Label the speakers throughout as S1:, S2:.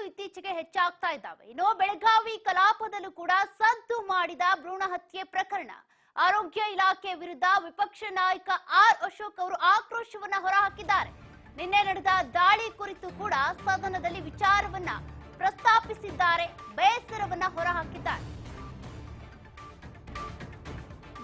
S1: ಇತ್ತೀಚೆಗೆ ಹೆಚ್ಚಾಗ್ತಾ ಇದ್ದಾವೆ. ಇನ್ನು ಬೆಳಗಾವಿ ಕಲಾಪದಲ್ಲೂ ಕೂಡ ಸದ್ದು ಮಾಡಿದ ಭ್ರೂಣ ಹತ್ಯೆ ಪ್ರಕರಣ. ಆರೋಗ್ಯ ಇಲಾಖೆ ವಿರುದ್ಧ ವಿಪಕ್ಷ ನಾಯಕ ಆರ್ ಅಶೋಕ್ ಅವರು ಆಕ್ರೋಶವನ್ನ ಹೊರಹಾಕಿದ್ದಾರೆ. ನಿನ್ನೆ ನಡೆದ ದಾಳಿ ಕುರಿತು ಕೂಡ ಸದನದಲ್ಲಿ ವಿಚಾರವನ್ನ ಪ್ರಸ್ತಾಪಿಸಿದ್ದಾರೆ, ಬೇಸರವನ್ನ ಹೊರಹಾಕಿದ್ದಾರೆ.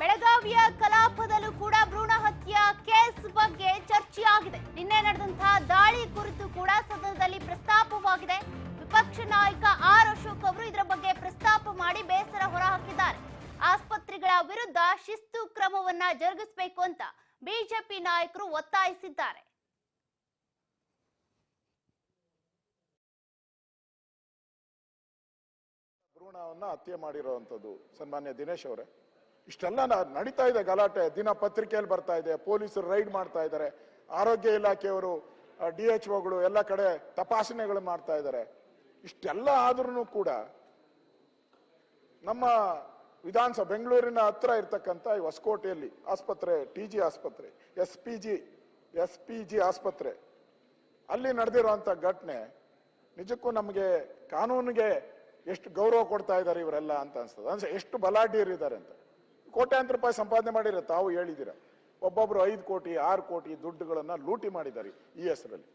S1: ಬೆಳಗಾವಿಯ ಕಲಾಪದಲ್ಲೂ ಕೂಡ ಭ್ರೂಣ ಹತ್ಯೆ ಕೇಸ್ ಬಗ್ಗೆ ಚರ್ಚೆಯಾಗಿದೆ. ನಿನ್ನೆ ನಡೆದಂತಹ ದಾಳಿ ಕುರಿತು ಕೂಡ ಸದನದಲ್ಲಿ ಪ್ರಸ್ತಾಪವಾಗಿದೆ. ವಿಪಕ್ಷ ನಾಯಕ ಆರ್ ಅಶೋಕ್ ಅವರು ಇದರ ಬಗ್ಗೆ ಪ್ರಸ್ತಾಪ ಮಾಡಿ ಬೇಸರ ಹೊರಹಾಕಿದ್ದಾರೆ. ಆಸ್ಪತ್ರೆಗಳ ವಿರುದ್ಧ ಶಿಸ್ತು ಕ್ರಮವನ್ನ ಜರುಗಿಸಬೇಕು ಅಂತ ಬಿಜೆಪಿ ನಾಯಕರು ಒತ್ತಾಯಿಸಿದ್ದಾರೆ.
S2: ಭ್ರೂಣವನ್ನ ಹತ್ಯೆ ಮಾಡಿರುವಂತದ್ದು ಸನ್ಮಾನ್ಯ ದಿನೇಶ್ ಅವರೇ, ಇಷ್ಟೆಲ್ಲ ನಡೀತಾ ಇದೆ ಗಲಾಟೆ, ದಿನ ಪತ್ರಿಕೆಯಲ್ಲಿ ಬರ್ತಾ ಇದೆ, ಪೊಲೀಸರು ರೈಡ್ ಮಾಡ್ತಾ ಇದ್ದಾರೆ, ಆರೋಗ್ಯ ಇಲಾಖೆಯವರು DHOಗಳು ಎಲ್ಲ ಕಡೆ ತಪಾಸಣೆಗಳು ಮಾಡ್ತಾ ಇದ್ದಾರೆ. ಇಷ್ಟೆಲ್ಲ ಆದ್ರೂ ಕೂಡ ನಮ್ಮ ವಿಧಾನಸಭೆ ಬೆಂಗಳೂರಿನ ಹತ್ರ ಇರ್ತಕ್ಕಂಥ ಈ ಹೊಸಕೋಟೆಯಲ್ಲಿ ಆಸ್ಪತ್ರೆ, TG ಆಸ್ಪತ್ರೆ, SPG ಆಸ್ಪತ್ರೆ, ಅಲ್ಲಿ ನಡೆದಿರುವಂತ ಘಟನೆ ನಿಜಕ್ಕೂ ನಮಗೆ ಕಾನೂನಿಗೆ ಎಷ್ಟು ಗೌರವ ಕೊಡ್ತಾ ಇದ್ದಾರೆ ಇವರೆಲ್ಲ ಅಂತ ಅನ್ಸ್ತದೆ. ಅಂದ್ರೆ ಎಷ್ಟು ಬಲಾಢ್ಯರಿದ್ದಾರೆ ಅಂತ. ಕೋಟ್ಯಾಂತರ ರೂಪಾಯಿ ಸಂಪಾದನೆ ಮಾಡಿರೋ ತಾವು ಹೇಳಿದಿರ. ಒಬ್ಬೊಬ್ರು 5 ಕೋಟಿ 6 ಕೋಟಿ ದುಡ್ಡುಗಳನ್ನ ಲೂಟಿ ಮಾಡಿದ್ದಾರೆ ಈ ಹೆಸರಲ್ಲಿ.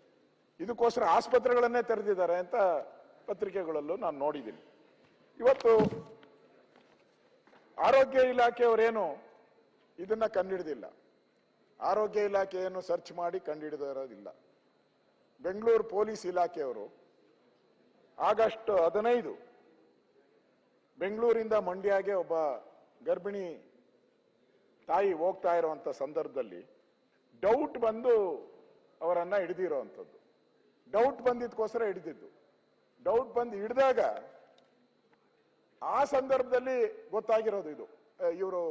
S2: ಇದಕ್ಕೋಸ್ಕರ ಆಸ್ಪತ್ರೆಗಳನ್ನೇ ತೆರೆದಿದ್ದಾರೆ ಅಂತ ಪತ್ರಿಕೆಗಳಲ್ಲೂ ನಾನು ನೋಡಿದ್ದೀನಿ. ಇವತ್ತು ಆರೋಗ್ಯ ಇಲಾಖೆಯವರೇನು ಇದನ್ನ ಕಂಡುಹಿಡಿದಿಲ್ಲ. ಆರೋಗ್ಯ ಇಲಾಖೆ ಏನು ಸರ್ಚ್ ಮಾಡಿ ಕಂಡುಹಿಡಿದಿರೋದಿಲ್ಲ. ಬೆಂಗಳೂರು ಪೊಲೀಸ್ ಇಲಾಖೆಯವರು ಆಗಸ್ಟ್ 15 ಬೆಂಗಳೂರಿಂದ ಮಂಡ್ಯಗೆ ಒಬ್ಬ ಗರ್ಭಿಣಿ ತಾಯಿ ಹೋಗ್ತಾ ಇರುವಂತ ಸಂದರ್ಭದಲ್ಲಿ ಡೌಟ್ ಬಂದು ಅವರನ್ನ ಹಿಡಿದಿರುವಂಥದ್ದು. ಡೌಟ್ ಬಂದಿದ್ದಕ್ಕೋಸ್ಕರ ಹಿಡಿದಿದ್ದು. ಡೌಟ್ ಬಂದು ಹಿಡಿದಾಗ ಆ ಸಂದರ್ಭದಲ್ಲಿ ಗೊತ್ತಾಗಿರೋದು ಇದು ಇವರು